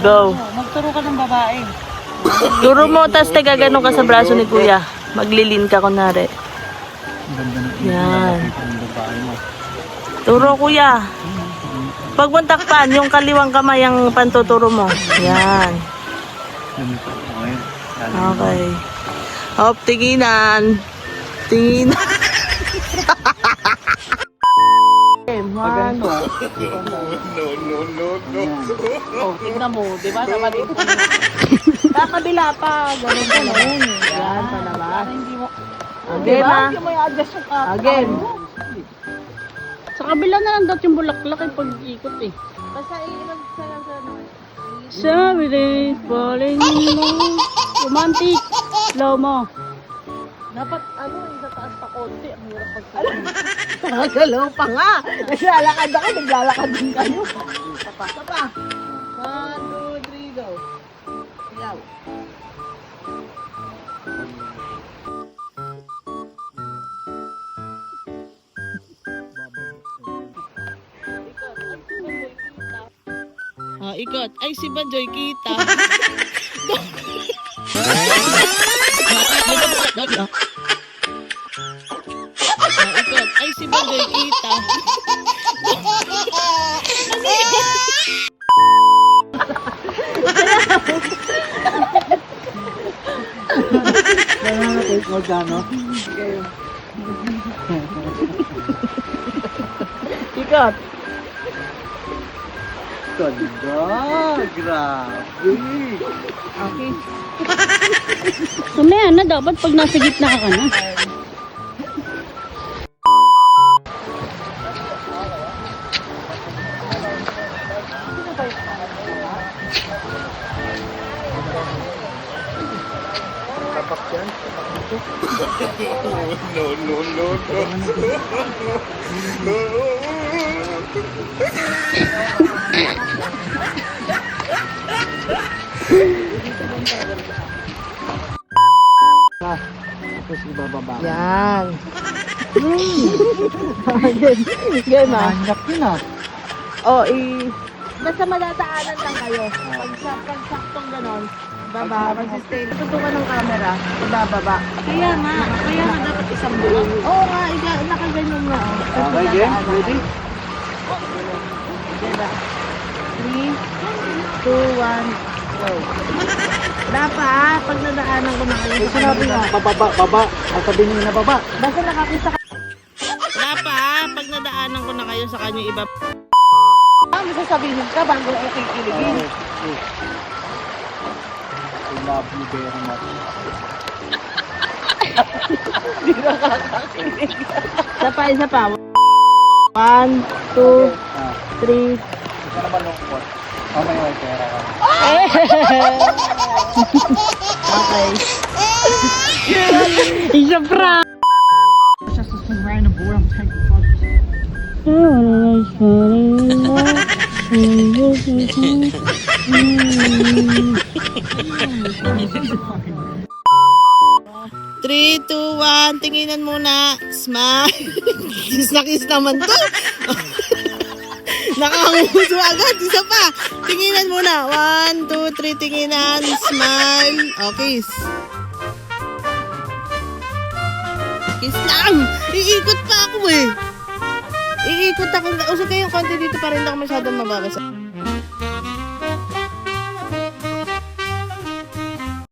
Go. Magturo ka ng babae. Turo mo, tas taga ganun ka sa braso ni kuya. Maglilin ka kunwari. Yan. Turo kuya. Pag mong takpan, yung kaliwang kamay ang pantuturo mo. Yan. Okay. Hop, tinginan. Tinginan. One. No. Oh, tignan mo, di ba? Sa mali. Kakabila pa. Ganun. Yan, palabas. Again, ha? Again. Sa kabila na lang dati yung bulaklak ay pag-ikot eh. Basta iilag sa lang sa ano. Sorry days falling in love. Romantic. Slow mo. Dapat ano, sa taas pa konti. Ang hirap pagsasabi. Nakagalaw pa nga. Naglalakad ako, naglalakad din kayo. Sapa. 1, 2, 3, go. Yaw. Ikot. Ay, si Banjoy kita. Ikot. Ay, si Banjoy kita. Magkano? Ikot. Ganda! Grabe! Okay. Mamaya na dapat pag nasa gitna ka na. Tapak yan. Tapos ibababa. Yan. Game ah. Hanyak yun ah. Oh, basta madadaanan lang kayo. Pag saktong ganon, baba, mag-sustain. Tutukan ng camera, ibababa. Kaya nga dapat isang buo. Oo nga, nakaganyan nga. Oh. Okay, game? Ready? Diba? 3, 2, 1, go. Dapat, pag nadaanan ko na kayo Eh, sa sinabi nga, baba. Ang sabi niyo na baba. basta nakakita ka. Dapat, pag nadaanan ko na kayo sa kanya iba. Ang sasabihin ka bago ako kikiligin. I love you very much. Hindi nakakakilig. Isa pa. 1, 2, 3. Ito naman lungkot. Oh, may pera ka. Okay. Isa pra! Siya susunod ng bulang tag. Three, 2, 1, tinginan muna. Smile. Kiss na kiss naman to. Nakahuso agad. Isa pa. Tinginan muna. 1, 2, 3, tinginan. Smile. Okay. Kiss lang. Iikot pa ako eh. Iikot ako. Usap kayong konti dito para hindi ako masyadong mababasa.